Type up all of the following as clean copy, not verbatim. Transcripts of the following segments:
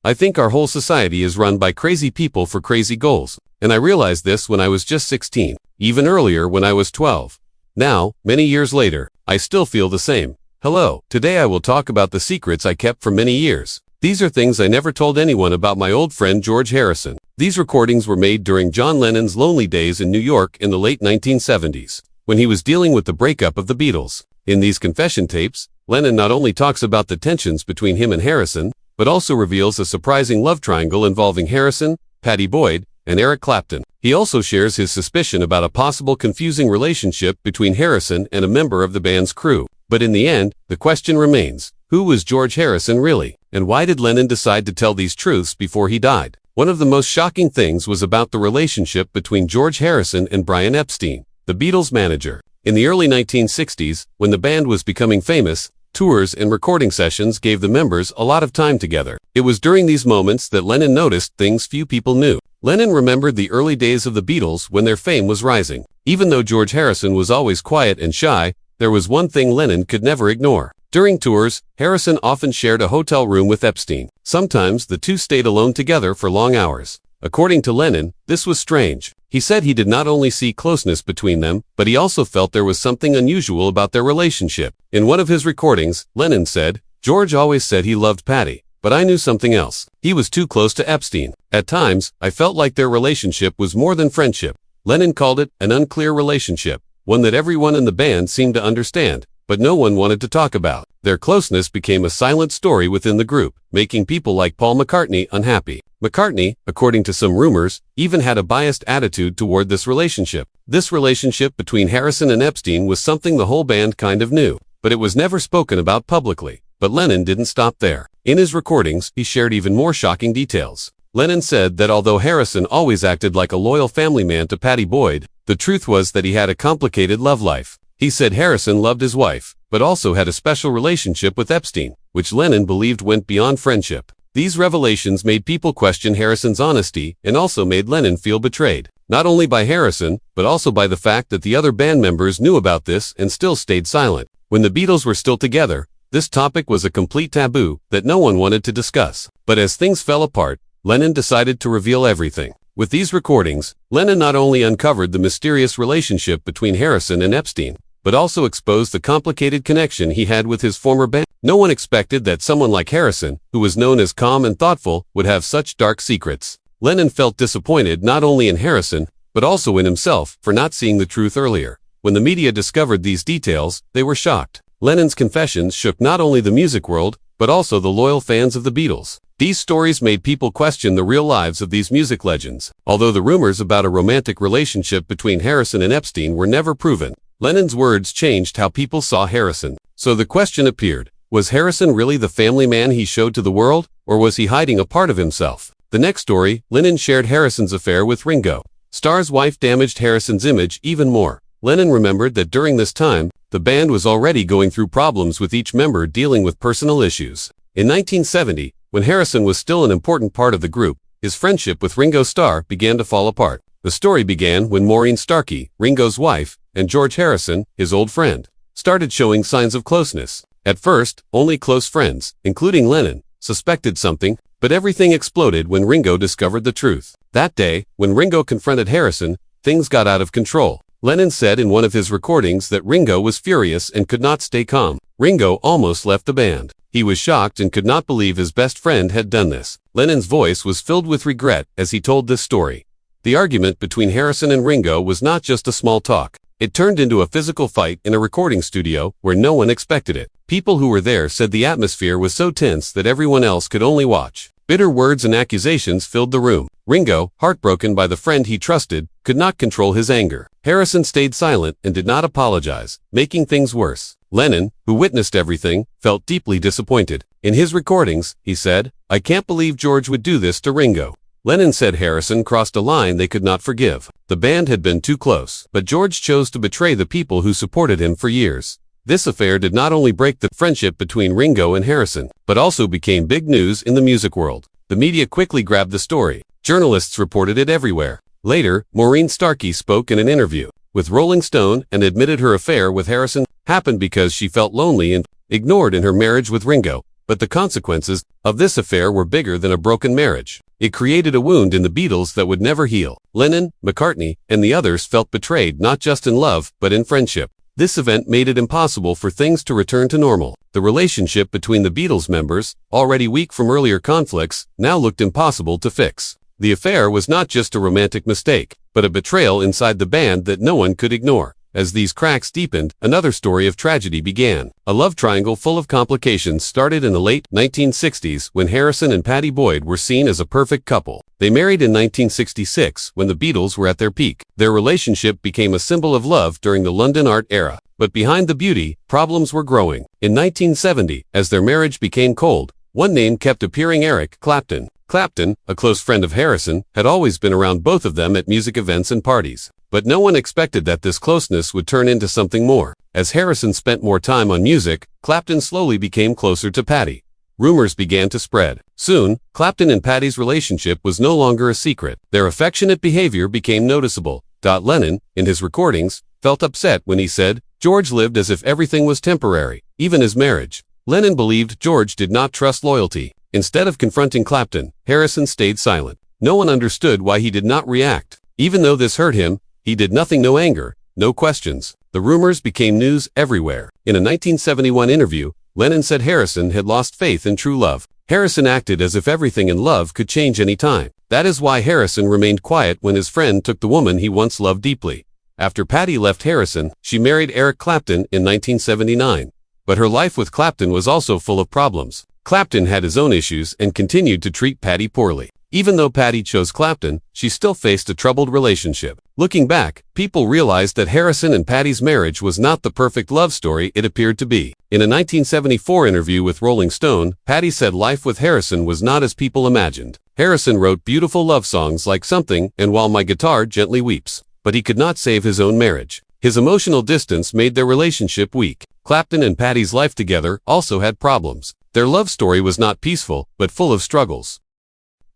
I think our whole society is run by crazy people for crazy goals, and I realized this when I was just 16, even earlier when I was 12. Now, many years later, I still feel the same. Hello, today I will talk about the secrets I kept for many years. These are things I never told anyone about my old friend George Harrison. These recordings were made during John Lennon's lonely days in New York in the late 1970s, when he was dealing with the breakup of the Beatles. In these confession tapes, Lennon not only talks about the tensions between him and Harrison, but also reveals a surprising love triangle involving Harrison, Pattie Boyd, and Eric Clapton. He also shares his suspicion about a possible confusing relationship between Harrison and a member of the band's crew. But in the end, the question remains, who was George Harrison really? And why did Lennon decide to tell these truths before he died? One of the most shocking things was about the relationship between George Harrison and Brian Epstein, the Beatles' manager. In the early 1960s, when the band was becoming famous, tours and recording sessions gave the members a lot of time together. It was during these moments that Lennon noticed things few people knew. Lennon remembered the early days of the Beatles when their fame was rising. Even though George Harrison was always quiet and shy, there was one thing Lennon could never ignore. During tours, Harrison often shared a hotel room with Epstein. Sometimes the two stayed alone together for long hours. According to Lennon, this was strange. He said he did not only see closeness between them, but he also felt there was something unusual about their relationship. In one of his recordings, Lennon said, "George always said he loved Pattie, but I knew something else. He was too close to Epstein. At times, I felt like their relationship was more than friendship." Lennon called it an unclear relationship, one that everyone in the band seemed to understand, but no one wanted to talk about. Their closeness became a silent story within the group, making people like Paul McCartney unhappy. McCartney, according to some rumors, even had a biased attitude toward this relationship. This relationship between Harrison and Epstein was something the whole band kind of knew, but it was never spoken about publicly. But Lennon didn't stop there. In his recordings, he shared even more shocking details. Lennon said that although Harrison always acted like a loyal family man to Pattie Boyd, the truth was that he had a complicated love life. He said Harrison loved his wife, but also had a special relationship with Epstein, which Lennon believed went beyond friendship. These revelations made people question Harrison's honesty and also made Lennon feel betrayed, not only by Harrison, but also by the fact that the other band members knew about this and still stayed silent. When the Beatles were still together, this topic was a complete taboo that no one wanted to discuss. But as things fell apart, Lennon decided to reveal everything. With these recordings, Lennon not only uncovered the mysterious relationship between Harrison and Epstein, but also exposed the complicated connection he had with his former band. No one expected that someone like Harrison, who was known as calm and thoughtful, would have such dark secrets. Lennon felt disappointed not only in Harrison, but also in himself for not seeing the truth earlier. When the media discovered these details, they were shocked. Lennon's confessions shook not only the music world, but also the loyal fans of the Beatles. These stories made people question the real lives of these music legends. Although the rumors about a romantic relationship between Harrison and Epstein were never proven, Lennon's words changed how people saw Harrison. So the question appeared, was Harrison really the family man he showed to the world, or was he hiding a part of himself? The next story, Lennon shared Harrison's affair with Ringo. Starr's wife damaged Harrison's image even more. Lennon remembered that during this time, the band was already going through problems with each member dealing with personal issues. In 1970, when Harrison was still an important part of the group, his friendship with Ringo Starr began to fall apart. The story began when Maureen Starkey, Ringo's wife, and George Harrison, his old friend, started showing signs of closeness. At first, only close friends, including Lennon, suspected something, but everything exploded when Ringo discovered the truth. That day, when Ringo confronted Harrison, things got out of control. Lennon said in one of his recordings that Ringo was furious and could not stay calm. Ringo almost left the band. He was shocked and could not believe his best friend had done this. Lennon's voice was filled with regret as he told this story. The argument between Harrison and Ringo was not just a small talk. It turned into a physical fight in a recording studio where no one expected it. People who were there said the atmosphere was so tense that everyone else could only watch. Bitter words and accusations filled the room. Ringo, heartbroken by the friend he trusted, could not control his anger. Harrison stayed silent and did not apologize, making things worse. Lennon, who witnessed everything, felt deeply disappointed. In his recordings, he said, "I can't believe George would do this to Ringo." Lennon said Harrison crossed a line they could not forgive. The band had been too close, but George chose to betray the people who supported him for years. This affair did not only break the friendship between Ringo and Harrison, but also became big news in the music world. The media quickly grabbed the story. Journalists reported it everywhere. Later, Maureen Starkey spoke in an interview with Rolling Stone and admitted her affair with Harrison happened because she felt lonely and ignored in her marriage with Ringo. But the consequences of this affair were bigger than a broken marriage. It created a wound in the Beatles that would never heal. Lennon, McCartney, and the others felt betrayed not just in love, but in friendship. This event made it impossible for things to return to normal. The relationship between the Beatles members, already weak from earlier conflicts, now looked impossible to fix. The affair was not just a romantic mistake, but a betrayal inside the band that no one could ignore. As these cracks deepened, another story of tragedy began. A love triangle full of complications started in the late 1960s when Harrison and Pattie Boyd were seen as a perfect couple. They married in 1966 when the Beatles were at their peak. Their relationship became a symbol of love during the London art era. But behind the beauty, problems were growing. In 1970, as their marriage became cold, one name kept appearing: Eric Clapton. Clapton, a close friend of Harrison, had always been around both of them at music events and parties. But no one expected that this closeness would turn into something more. As Harrison spent more time on music, Clapton slowly became closer to Pattie. Rumors began to spread. Soon, Clapton and Pattie's relationship was no longer a secret. Their affectionate behavior became noticeable. Lennon, in his recordings, felt upset when he said, "George lived as if everything was temporary, even his marriage." Lennon believed George did not trust loyalty. Instead of confronting Clapton, Harrison stayed silent. No one understood why he did not react. Even though this hurt him, he did nothing. No anger, no questions. The rumors became news everywhere. In a 1971 interview, Lennon said Harrison had lost faith in true love. Harrison acted as if everything in love could change any time. That is why Harrison remained quiet when his friend took the woman he once loved deeply. After Pattie left Harrison, she married Eric Clapton in 1979. But her life with Clapton was also full of problems. Clapton had his own issues and continued to treat Pattie poorly. Even though Pattie chose Clapton, she still faced a troubled relationship. Looking back, people realized that Harrison and Pattie's marriage was not the perfect love story it appeared to be. In a 1974 interview with Rolling Stone, Pattie said life with Harrison was not as people imagined. Harrison wrote beautiful love songs like Something and While My Guitar Gently Weeps, but he could not save his own marriage. His emotional distance made their relationship weak. Clapton and Pattie's life together also had problems. Their love story was not peaceful, but full of struggles.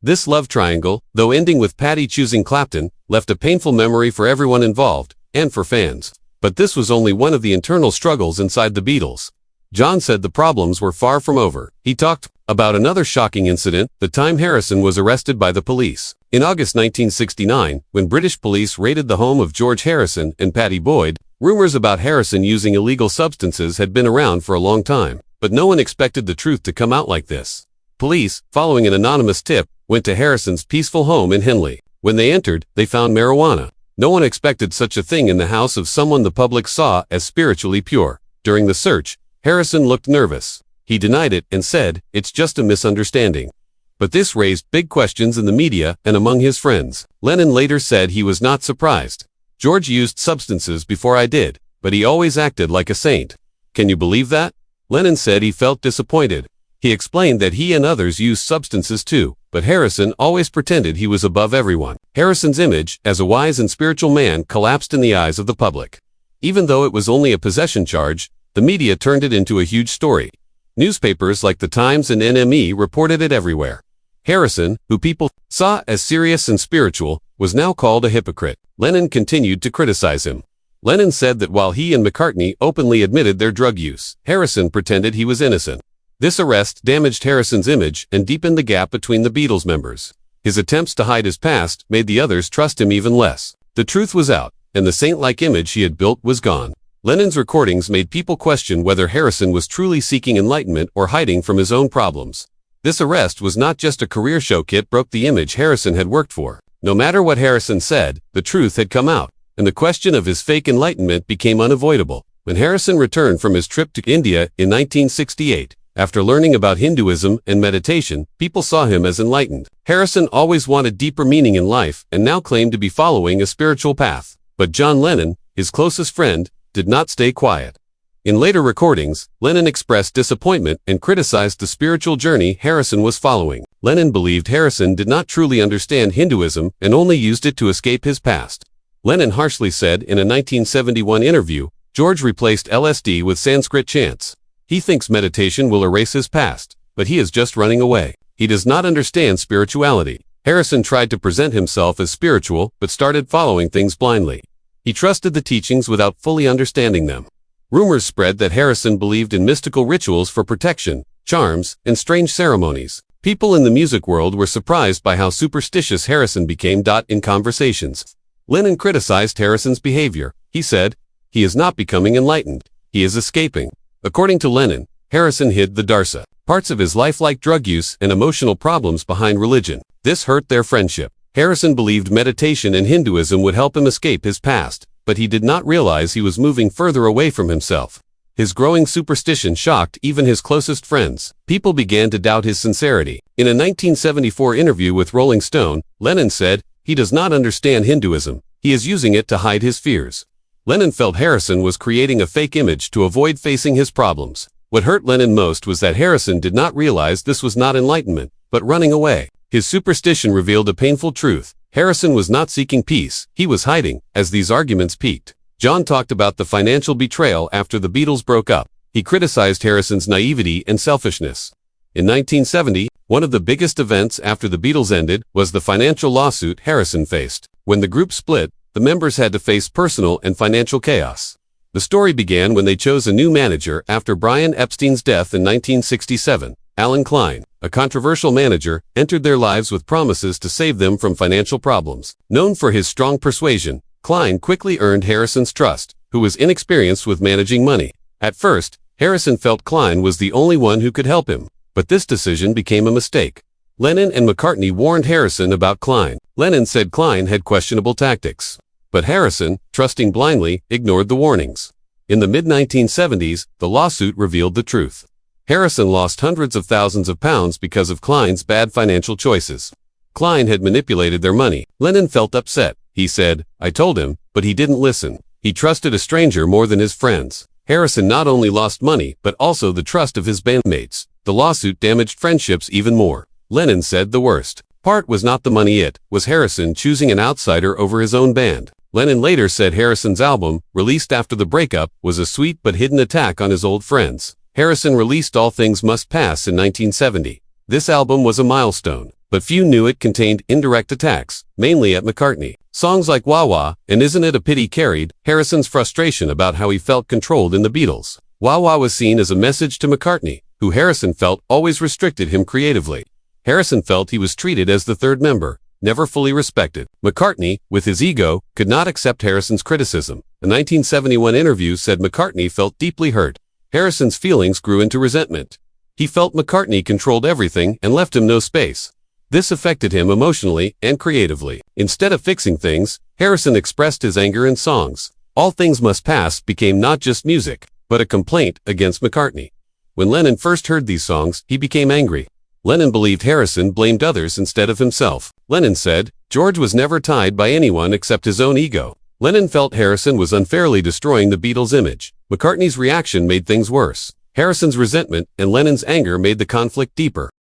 This love triangle, though ending with Pattie choosing Clapton, left a painful memory for everyone involved, and for fans. But this was only one of the internal struggles inside the Beatles. John said the problems were far from over. He talked about another shocking incident, the time Harrison was arrested by the police. In August 1969, when British police raided the home of George Harrison and Pattie Boyd, rumors about Harrison using illegal substances had been around for a long time. But no one expected the truth to come out like this. Police, following an anonymous tip, went to Harrison's peaceful home in Henley. When they entered, they found marijuana. No one expected such a thing in the house of someone the public saw as spiritually pure. During the search, Harrison looked nervous. He denied it and said, "It's just a misunderstanding." But this raised big questions in the media and among his friends. Lennon later said he was not surprised. "George used substances before I did, but he always acted like a saint." Can you believe that? Lennon said he felt disappointed. He explained that he and others used substances too, but Harrison always pretended he was above everyone. Harrison's image as a wise and spiritual man collapsed in the eyes of the public. Even though it was only a possession charge, the media turned it into a huge story. Newspapers like The Times and NME reported it everywhere. Harrison, who people saw as serious and spiritual, was now called a hypocrite. Lennon continued to criticize him. Lennon said that while he and McCartney openly admitted their drug use, Harrison pretended he was innocent. This arrest damaged Harrison's image and deepened the gap between the Beatles members. His attempts to hide his past made the others trust him even less. The truth was out, and the saint-like image he had built was gone. Lennon's recordings made people question whether Harrison was truly seeking enlightenment or hiding from his own problems. This arrest was not just a career shock, it broke the image Harrison had worked for. No matter what Harrison said, the truth had come out, and the question of his fake enlightenment became unavoidable. When Harrison returned from his trip to India in 1968, after learning about Hinduism and meditation, people saw him as enlightened. Harrison always wanted deeper meaning in life and now claimed to be following a spiritual path. But John Lennon, his closest friend, did not stay quiet. In later recordings, Lennon expressed disappointment and criticized the spiritual journey Harrison was following. Lennon believed Harrison did not truly understand Hinduism and only used it to escape his past. Lennon harshly said in a 1971 interview, "George replaced LSD with Sanskrit chants. He thinks meditation will erase his past, but he is just running away. He does not understand spirituality." Harrison tried to present himself as spiritual, but started following things blindly. He trusted the teachings without fully understanding them. Rumors spread that Harrison believed in mystical rituals for protection, charms, and strange ceremonies. People in the music world were surprised by how superstitious Harrison became. In conversations, Lennon criticized Harrison's behavior. He said, "He is not becoming enlightened. He is escaping." According to Lennon, Harrison hid the darsa, parts of his life like drug use and emotional problems behind religion. This hurt their friendship. Harrison believed meditation and Hinduism would help him escape his past, but he did not realize he was moving further away from himself. His growing superstition shocked even his closest friends. People began to doubt his sincerity. In a 1974 interview with Rolling Stone, Lennon said, "He does not understand Hinduism. He is using it to hide his fears." Lennon felt Harrison was creating a fake image to avoid facing his problems. What hurt Lennon most was that Harrison did not realize this was not enlightenment, but running away. His superstition revealed a painful truth. Harrison was not seeking peace, he was hiding. As these arguments peaked, John talked about the financial betrayal after the Beatles broke up. He criticized Harrison's naivety and selfishness. In 1970, one of the biggest events after the Beatles ended was the financial lawsuit Harrison faced. When the group split, the members had to face personal and financial chaos. The story began when they chose a new manager after Brian Epstein's death in 1967. Alan Klein, a controversial manager, entered their lives with promises to save them from financial problems. Known for his strong persuasion, Klein quickly earned Harrison's trust, who was inexperienced with managing money. At first, Harrison felt Klein was the only one who could help him, but this decision became a mistake. Lennon and McCartney warned Harrison about Klein. Lennon said Klein had questionable tactics, but Harrison, trusting blindly, ignored the warnings. In the mid-1970s, the lawsuit revealed the truth. Harrison lost hundreds of thousands of pounds because of Klein's bad financial choices. Klein had manipulated their money. Lennon felt upset. He said, "I told him, but he didn't listen. He trusted a stranger more than his friends." Harrison not only lost money, but also the trust of his bandmates. The lawsuit damaged friendships even more. Lennon said the worst part was not the money, it was Harrison choosing an outsider over his own band. Lennon later said Harrison's album, released after the breakup, was a sweet but hidden attack on his old friends. Harrison released All Things Must Pass in 1970. This album was a milestone, but few knew it contained indirect attacks, mainly at McCartney. Songs like Wah Wah and Isn't It a Pity carried Harrison's frustration about how he felt controlled in the Beatles. Wah Wah was seen as a message to McCartney, who Harrison felt always restricted him creatively. Harrison felt he was treated as the third member, never fully respected. McCartney, with his ego, could not accept Harrison's criticism. A 1971 interview said McCartney felt deeply hurt. Harrison's feelings grew into resentment. He felt McCartney controlled everything and left him no space. This affected him emotionally and creatively. Instead of fixing things, Harrison expressed his anger in songs. All Things Must Pass became not just music, but a complaint against McCartney. When Lennon first heard these songs, he became angry. Lennon believed Harrison blamed others instead of himself. Lennon said, "George was never tied by anyone except his own ego." Lennon felt Harrison was unfairly destroying the Beatles' image. McCartney's reaction made things worse. Harrison's resentment and Lennon's anger made the conflict deeper.